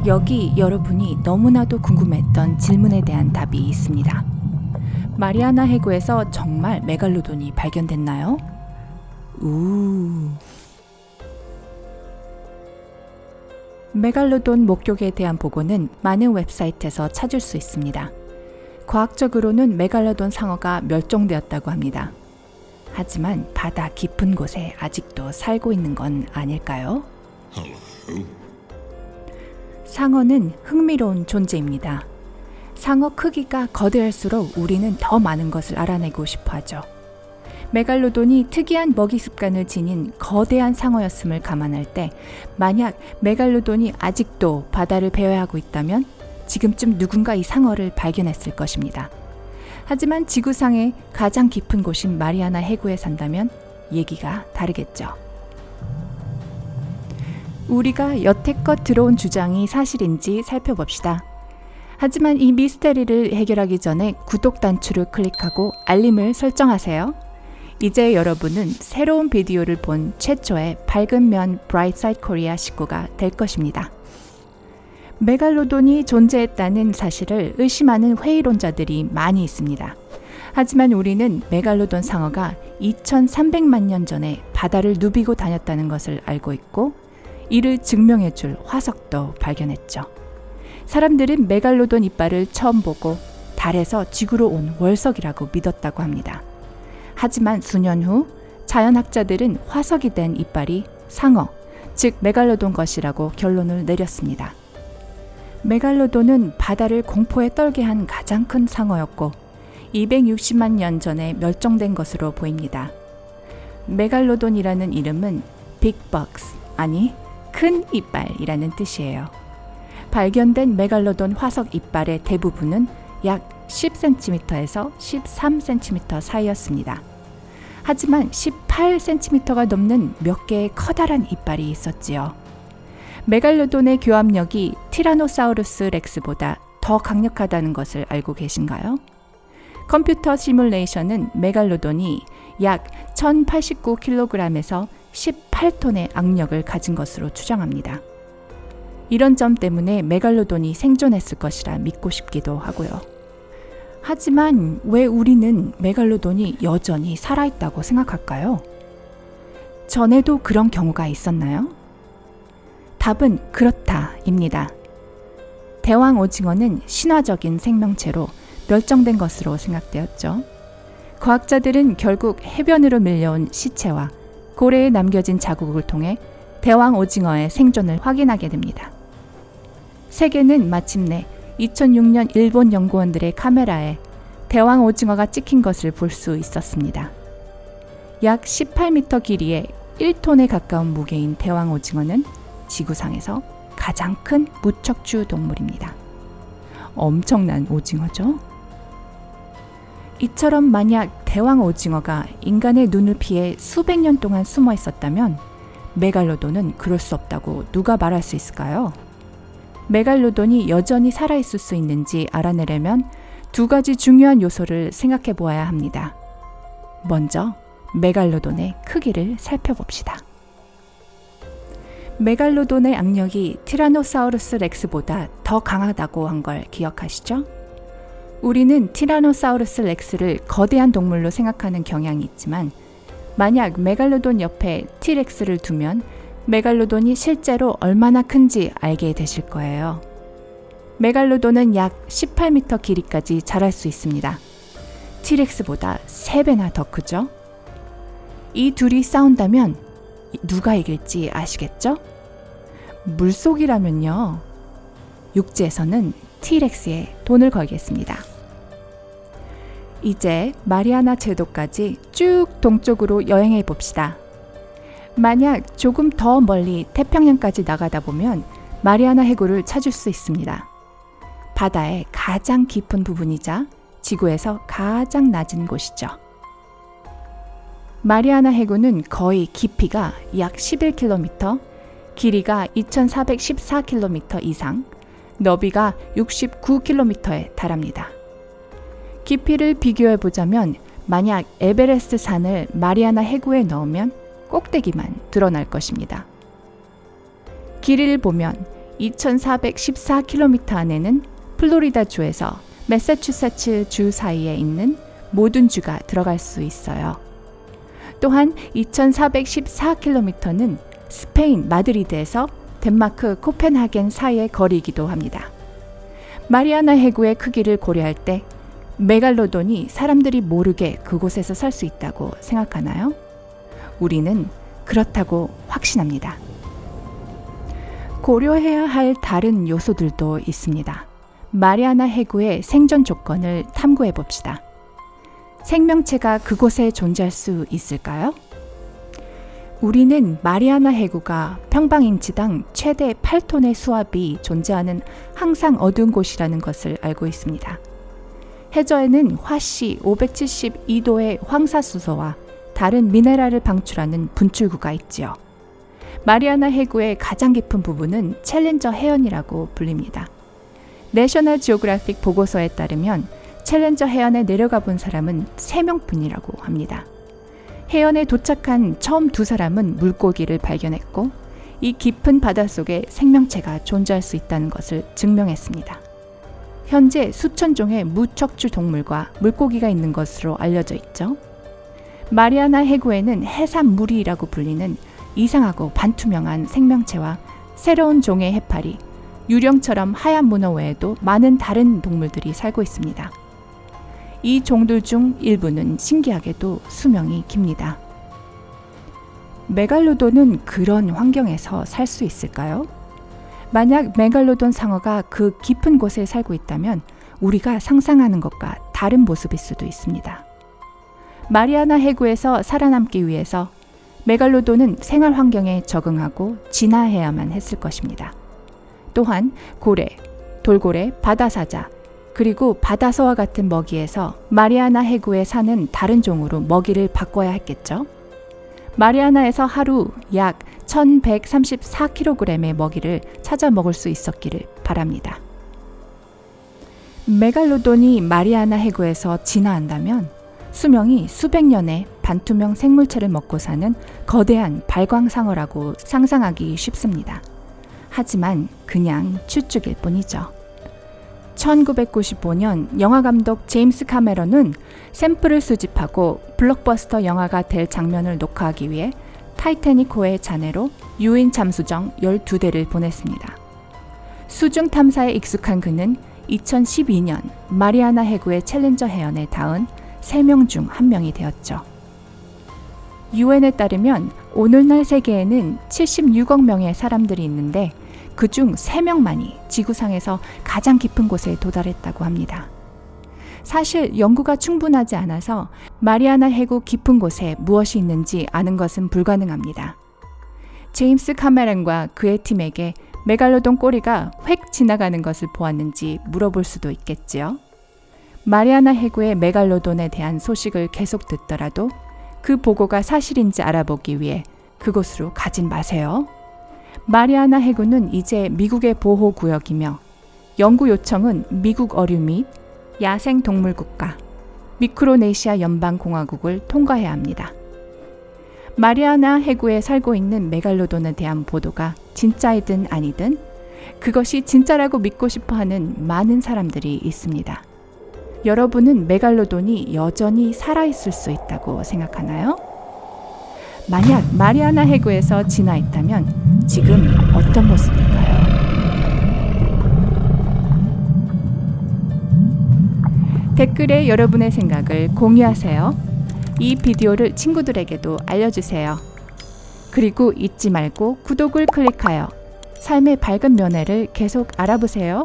여기 여러분이 너무나도 궁금했던 질문에 대한 답이 있습니다. 마리아나 해구에서 정말 메갈로돈이 발견됐나요? 메갈로돈 목격에 대한 보고는 많은 웹사이트에서 찾을 수 있습니다. 과학적으로는 메갈로돈 상어가 멸종되었다고 합니다. 하지만 바다 깊은 곳에 아직도 살고 있는 건 아닐까요? 상어는 흥미로운 존재입니다. 상어 크기가 거대할수록 우리는 더 많은 것을 알아내고 싶어 하죠. 메갈로돈이 특이한 먹이 습관을 지닌 거대한 상어였음을 감안할 때 만약 메갈로돈이 아직도 바다를 배회하고 있다면 지금쯤 누군가 이 상어를 발견했을 것입니다. 하지만 지구상의 가장 깊은 곳인 마리아나 해구에 산다면 얘기가 다르겠죠. 우리가 여태껏 들어온 주장이 사실인지 살펴봅시다. 하지만 이 미스테리를 해결하기 전에 구독 단추를 클릭하고 알림을 설정하세요. 이제 여러분은 새로운 비디오를 본 최초의 밝은 면 브라이트사이드 코리아 식구가 될 것입니다. 메갈로돈이 존재했다는 사실을 의심하는 회의론자들이 많이 있습니다. 하지만 우리는 메갈로돈 상어가 2300만 년 전에 바다를 누비고 다녔다는 것을 알고 있고 이를 증명해줄 화석도 발견했죠. 사람들은 메갈로돈 이빨을 처음 보고 달에서 지구로 온 월석이라고 믿었다고 합니다. 하지만 수년 후 자연학자들은 화석이 된 이빨이 상어, 즉 메갈로돈 것이라고 결론을 내렸습니다. 메갈로돈은 바다를 공포에 떨게 한 가장 큰 상어였고 260만 년 전에 멸종된 것으로 보입니다. 메갈로돈이라는 이름은 빅벅스, 아니 큰 이빨이라는 뜻이에요. 발견된 메갈로돈 화석 이빨의 대부분은 약 10cm에서 13cm 사이였습니다. 하지만 18cm가 넘는 몇 개의 커다란 이빨이 있었지요. 메갈로돈의 교합력이 티라노사우루스 렉스보다 더 강력하다는 것을 알고 계신가요? 컴퓨터 시뮬레이션은 메갈로돈이 약 1089kg에서 18톤의 악력을 가진 것으로 추정합니다. 이런 점 때문에 메갈로돈이 생존했을 것이라 믿고 싶기도 하고요. 하지만 왜 우리는 메갈로돈이 여전히 살아있다고 생각할까요? 전에도 그런 경우가 있었나요? 답은 그렇다입니다. 대왕 오징어는 신화적인 생명체로 멸종된 것으로 생각되었죠. 과학자들은 결국 해변으로 밀려온 시체와 고래에 남겨진 자국을 통해 대왕 오징어의 생존을 확인하게 됩니다. 세계는 마침내 2006년 일본 연구원들의 카메라에 대왕 오징어가 찍힌 것을 볼 수 있었습니다. 약 18m 길이의 1톤에 가까운 무게인 대왕 오징어는 지구상에서 가장 큰 무척추 동물입니다. 엄청난 오징어죠? 이처럼 만약 대왕 오징어가 인간의 눈을 피해 수백 년 동안 숨어 있었다면 메갈로돈은 그럴 수 없다고 누가 말할 수 있을까요? 메갈로돈이 여전히 살아있을 수 있는지 알아내려면 두 가지 중요한 요소를 생각해 보아야 합니다. 먼저 메갈로돈의 크기를 살펴봅시다. 메갈로돈의 악력이 티라노사우루스 렉스보다 더 강하다고 한 걸 기억하시죠? 우리는 티라노사우루스 렉스를 거대한 동물로 생각하는 경향이 있지만 만약 메갈로돈 옆에 티렉스를 두면 메갈로돈이 실제로 얼마나 큰지 알게 되실 거예요. 메갈로돈은 약 18m 길이까지 자랄 수 있습니다. 티렉스보다 3배나 더 크죠? 이 둘이 싸운다면 누가 이길지 아시겠죠? 물속이라면요. 육지에서는 티렉스에 돈을 걸겠습니다. 이제 마리아나 제도까지 쭉 동쪽으로 여행해 봅시다. 만약 조금 더 멀리 태평양까지 나가다 보면 마리아나 해구를 찾을 수 있습니다. 바다의 가장 깊은 부분이자 지구에서 가장 낮은 곳이죠. 마리아나 해구는 거의 깊이가 약 11km, 길이가 2414km 이상, 너비가 69km에 달합니다. 깊이를 비교해 보자면 만약 에베레스트 산을 마리아나 해구에 넣으면 꼭대기만 드러날 것입니다. 길이를 보면 2414km 안에는 플로리다주에서 매사추세츠 주 사이에 있는 모든 주가 들어갈 수 있어요. 또한 2414km는 스페인 마드리드에서 덴마크 코펜하겐 사이의 거리이기도 합니다. 마리아나 해구의 크기를 고려할 때 메갈로돈이 사람들이 모르게 그곳에서 살 수 있다고 생각하나요? 우리는 그렇다고 확신합니다. 고려해야 할 다른 요소들도 있습니다. 마리아나 해구의 생존 조건을 탐구해 봅시다. 생명체가 그곳에 존재할 수 있을까요? 우리는 마리아나 해구가 평방인치당 최대 8톤의 수압이 존재하는 항상 어두운 곳이라는 것을 알고 있습니다. 해저에는 화씨 572도의 황사수소와 다른 미네랄을 방출하는 분출구가 있지요. 마리아나 해구의 가장 깊은 부분은 챌린저 해연이라고 불립니다. 내셔널 지오그래픽 보고서에 따르면 챌린저 해연에 내려가 본 사람은 3명뿐이라고 합니다. 해연에 도착한 처음 2사람은 물고기를 발견했고 이 깊은 바닷속에 생명체가 존재할 수 있다는 것을 증명했습니다. 현재 수천 종의 무척추 동물과 물고기가 있는 것으로 알려져 있죠. 마리아나 해구에는 해산무리라고 불리는 이상하고 반투명한 생명체와 새로운 종의 해파리, 유령처럼 하얀 문어 외에도 많은 다른 동물들이 살고 있습니다. 이 종들 중 일부는 신기하게도 수명이 깁니다. 메갈로돈은 그런 환경에서 살 수 있을까요? 만약 메갈로돈 상어가 그 깊은 곳에 살고 있다면 우리가 상상하는 것과 다른 모습일 수도 있습니다. 마리아나 해구에서 살아남기 위해서 메갈로돈은 생활 환경에 적응하고 진화해야만 했을 것입니다. 또한 고래, 돌고래, 바다사자, 그리고 바다서와 같은 먹이에서 마리아나 해구에 사는 다른 종으로 먹이를 바꿔야 했겠죠. 마리아나에서 하루 약 1134kg의 먹이를 찾아 먹을 수 있었기를 바랍니다. 메갈로돈이 마리아나 해구에서 진화한다면 수명이 수백 년의 반투명 생물체를 먹고 사는 거대한 발광상어라고 상상하기 쉽습니다. 하지만 그냥 추측일 뿐이죠. 1995년 영화감독 제임스 카메런은 샘플을 수집하고 블록버스터 영화가 될 장면을 녹화하기 위해 타이타닉호의 잔해로 유인 잠수정 12대를 보냈습니다. 수중 탐사에 익숙한 그는 2012년 마리아나 해구의 챌린저 해연에 닿은 3명 중 1명이 되었죠. 유엔에 따르면 오늘날 세계에는 76억 명의 사람들이 있는데 그중 3명만이 지구상에서 가장 깊은 곳에 도달했다고 합니다. 사실 연구가 충분하지 않아서 마리아나 해구 깊은 곳에 무엇이 있는지 아는 것은 불가능합니다. 제임스 카메론과 그의 팀에게 메갈로돈 꼬리가 획 지나가는 것을 보았는지 물어볼 수도 있겠지요. 마리아나 해구의 메갈로돈에 대한 소식을 계속 듣더라도 그 보고가 사실인지 알아보기 위해 그곳으로 가진 마세요. 마리아나 해구는 이제 미국의 보호구역이며 연구 요청은 미국 어류 및 야생동물국가 미크로네시아 연방공화국을 통과해야 합니다. 마리아나 해구에 살고 있는 메갈로돈에 대한 보도가 진짜이든 아니든 그것이 진짜라고 믿고 싶어하는 많은 사람들이 있습니다. 여러분은 메갈로돈이 여전히 살아있을 수 있다고 생각하나요? 만약 마리아나 해구에서 진화했다면 지금 어떤 모습일까요? 댓글에 여러분의 생각을 공유하세요. 이 비디오를 친구들에게도 알려주세요. 그리고 잊지 말고 구독을 클릭하여 삶의 밝은 면회를 계속 알아보세요.